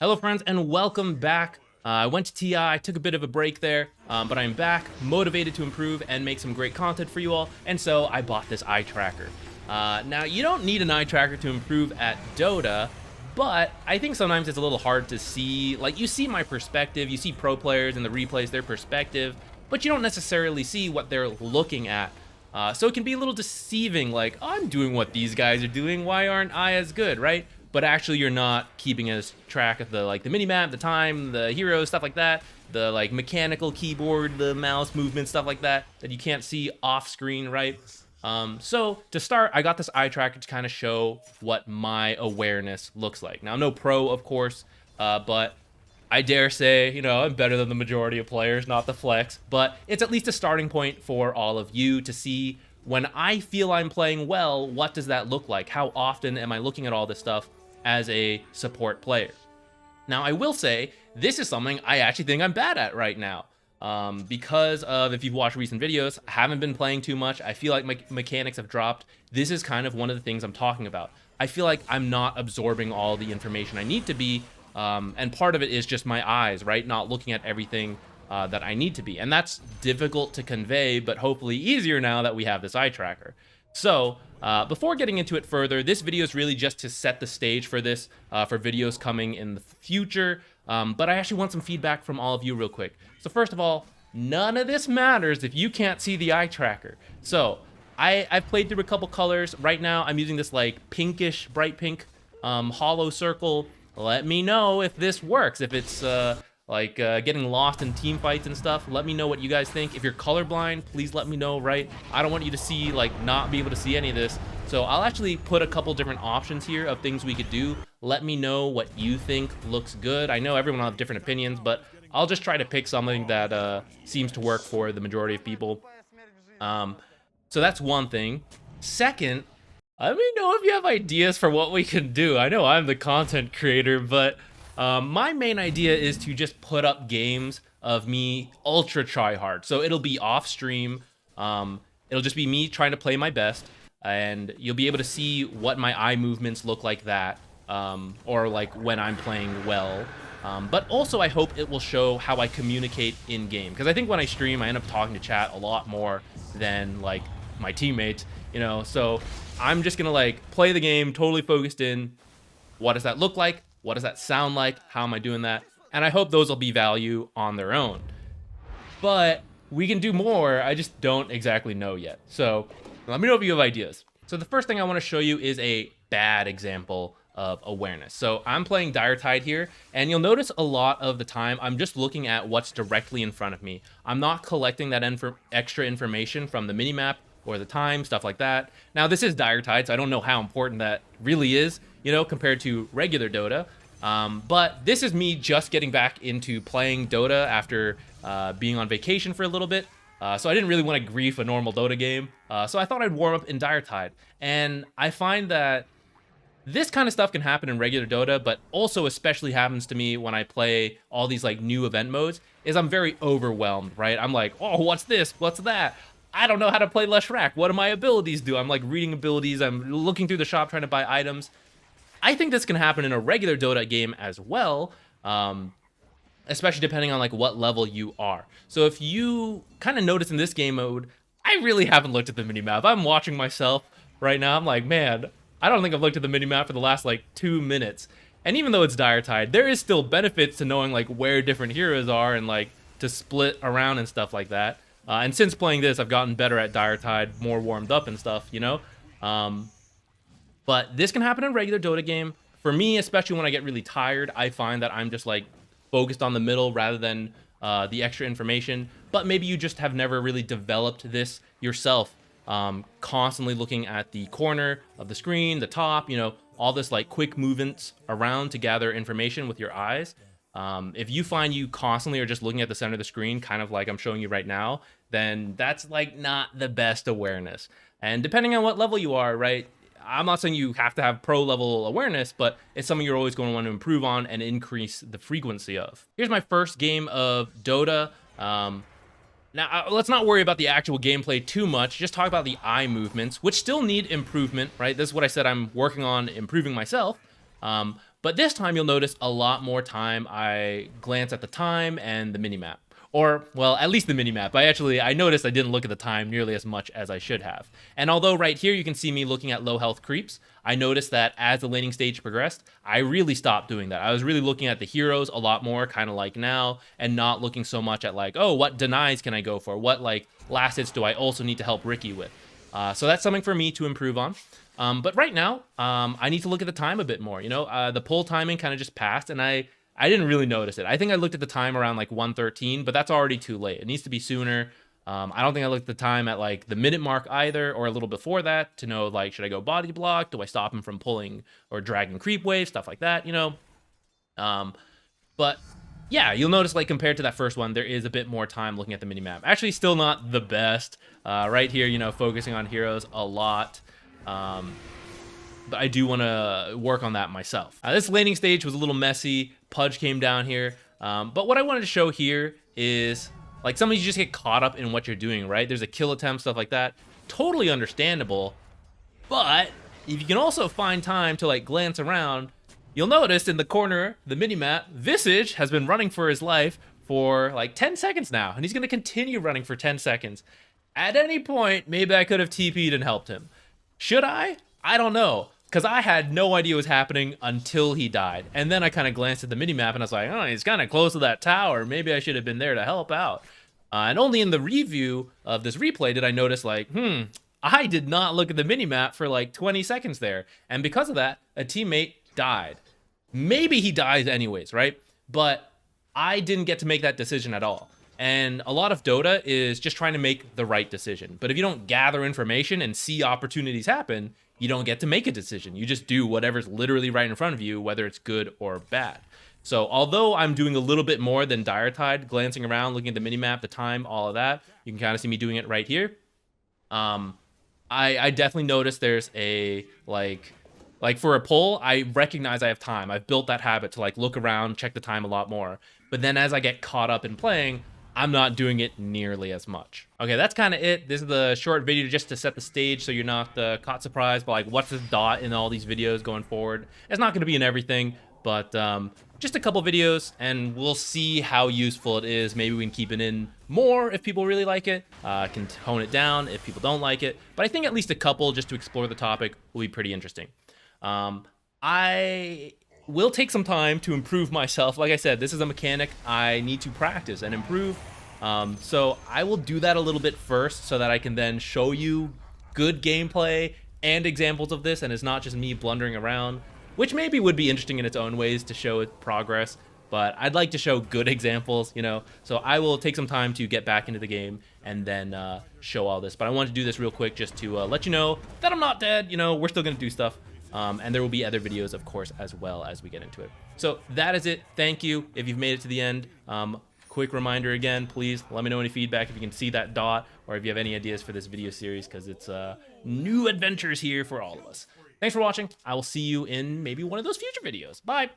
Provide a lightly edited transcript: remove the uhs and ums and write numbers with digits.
Hello friends and welcome back. I went to TI, took a bit of a break there, but I'm back, motivated to improve and make some great content for you all, and so I bought this eye tracker. Now, you don't need an eye tracker to improve at Dota, but I think sometimes it's a little hard to see. Like, you see my perspective, you see pro players in the replays, their perspective, but you don't necessarily see what they're looking at. So it can be a little deceiving, like, I'm doing what these guys are doing, why aren't I as good, right? But actually you're not keeping as track of the minimap, the time, the heroes, stuff like that, the mechanical keyboard, the mouse movement, stuff like that you can't see off screen, right? So to start, I got this eye tracker to kind of show what my awareness looks like. Now, I'm no pro, of course, but I dare say, you know, I'm better than the majority of players, not the flex, but it's at least a starting point for all of you to see when I feel I'm playing well, what does that look like? How often am I looking at all this stuff as a support player? Now, I will say, this is something I actually think I'm bad at right now. Because of, if you've watched recent videos, I haven't been playing too much. I feel like my mechanics have dropped. This is kind of one of the things I'm talking about. I feel like I'm not absorbing all the information I need to be, and part of it is just my eyes, right? Not looking at everything that I need to be. And that's difficult to convey, but hopefully easier now that we have this eye tracker. So before getting into it further, this video is really just to set the stage for this, for videos coming in the future. But I actually want some feedback from all of you real quick. So first of all, none of this matters if you can't see the eye tracker. So I've played through a couple colors. Right now I'm using this like pinkish, bright pink hollow circle. Let me know if this works, if it's getting lost in team fights and stuff. Let me know what you guys think. If you're colorblind, please let me know, right? I don't want you to see, not be able to see any of this. So I'll actually put a couple different options here of things we could do. Let me know what you think looks good. I know everyone will have different opinions, but I'll just try to pick something that seems to work for the majority of people. So that's one thing. Second, let me know if you have ideas for what we can do. I know I'm the content creator, but my main idea is to just put up games of me ultra try hard. So it'll be off stream. It'll just be me trying to play my best, and you'll be able to see what my eye movements look like that, or like when I'm playing well. But also I hope it will show how I communicate in game, because I think when I stream I end up talking to chat a lot more than like my teammates, you know. So I'm just gonna play the game totally focused in. What does that look like? What does that sound like? How am I doing that? And I hope those will be value on their own. But we can do more. I just don't exactly know yet. So let me know if you have ideas. So the first thing I want to show you is a bad example of awareness. So I'm playing Dire Tide here, and you'll notice a lot of the time I'm just looking at what's directly in front of me. I'm not collecting that extra information from the minimap or the time, stuff like that. Now, this is Dire Tide, so I don't know how important that really is, you know, compared to regular Dota. But this is me just getting back into playing Dota after being on vacation for a little bit. So I didn't really want to grief a normal Dota game. So I thought I'd warm up in Dire Tide. And I find that this kind of stuff can happen in regular Dota, but also especially happens to me when I play all these new event modes, is I'm very overwhelmed, right? I'm like, oh, what's this? What's that? I don't know how to play Leshrac. What do my abilities do? I'm reading abilities. I'm looking through the shop trying to buy items. I think this can happen in a regular Dota game as well, especially depending on what level you are. So if you kind of notice in this game mode, I really haven't looked at the minimap. I'm watching myself right now. I'm like, man, I don't think I've looked at the minimap for the last 2 minutes. And even though it's Dire Tide, there is still benefits to knowing where different heroes are and to split around and stuff like that. And since playing this, I've gotten better at Dire Tide, more warmed up and stuff, you know? But this can happen in a regular Dota game. For me, especially when I get really tired, I find that I'm just focused on the middle rather than the extra information. But maybe you just have never really developed this yourself. Constantly looking at the corner of the screen, the top, you know, all this quick movements around to gather information with your eyes. If you find you constantly are just looking at the center of the screen, kind of like I'm showing you right now, then that's not the best awareness. And depending on what level you are, right? I'm not saying you have to have pro level awareness, but it's something you're always going to want to improve on and increase the frequency of. Here's my first game of Dota. Now, let's not worry about the actual gameplay too much. Just talk about the eye movements, which still need improvement, right? This is what I said I'm working on improving myself. But this time you'll notice a lot more time I glance at the time and the minimap. Or, well, at least the minimap. I noticed I didn't look at the time nearly as much as I should have. And although right here you can see me looking at low health creeps, I noticed that as the laning stage progressed, I really stopped doing that. I was really looking at the heroes a lot more, kind of like now, and not looking so much at like, oh, what denies can I go for? What like last hits do I also need to help Ricky with? So that's something for me to improve on. But right now, I need to look at the time a bit more. You know, the pull timing kind of just passed, and I didn't really notice it. I think I looked at the time around like 1:13, but that's already too late. It needs to be sooner. I don't think I looked at the time at like the minute mark either, or a little before that to know like, should I go body block? Do I stop him from pulling or dragging creep wave? Stuff like that, you know? But yeah, you'll notice like compared to that first one, there is a bit more time looking at the minimap. Actually, still not the best. Right here, you know, focusing on heroes a lot. But I do want to work on that myself. This laning stage was a little messy. Pudge came down here. But what I wanted to show here is like sometimes you just get caught up in what you're doing, right? There's a kill attempt, stuff like that. Totally understandable. But if you can also find time to like glance around, you'll notice in the corner, the minimap, Visage has been running for his life for like 10 seconds now. And he's going to continue running for 10 seconds. At any point, maybe I could have TP'd and helped him. Should I? I don't know. Because I had no idea what was happening until he died. And then I kind of glanced at the minimap and I was like, oh, he's kind of close to that tower. Maybe I should have been there to help out. And only in the review of this replay did I notice like, I did not look at the minimap for like 20 seconds there. And because of that, a teammate died. Maybe he dies anyways, right? But I didn't get to make that decision at all. And a lot of Dota is just trying to make the right decision. But if you don't gather information and see opportunities happen, you don't get to make a decision. You just do whatever's literally right in front of you, whether it's good or bad. So although I'm doing a little bit more than Diretide, glancing around, looking at the minimap, the time, all of that, you can kind of see me doing it right here. I definitely noticed there's a, like for a pull, I recognize I have time. I've built that habit to like look around, check the time a lot more. But then as I get caught up in playing, I'm not doing it nearly as much. Okay, that's kind of it. This is the short video just to set the stage so you're not caught surprised by like what's the dot in all these videos going forward. It's not going to be in everything, but just a couple videos, and we'll see how useful it is. Maybe we can keep it in more if people really like it. Can tone it down if people don't like it. But I think at least a couple just to explore the topic will be pretty interesting. I will take some time to improve myself. Like I said, this is a mechanic I need to practice and improve. So I will do that a little bit first so that I can then show you good gameplay and examples of this, and it's not just me blundering around, which maybe would be interesting in its own ways to show it progress. But I'd like to show good examples, you know, so I will take some time to get back into the game and then show all this. But I wanted to do this real quick just to let you know that I'm not dead. You know, we're still going to do stuff. And there will be other videos, of course, as well as we get into it. So that is it. Thank you if you've made it to the end. Quick reminder again, please let me know any feedback if you can see that dot or if you have any ideas for this video series, because it's new adventures here for all of us. Thanks for watching. I will see you in maybe one of those future videos. Bye.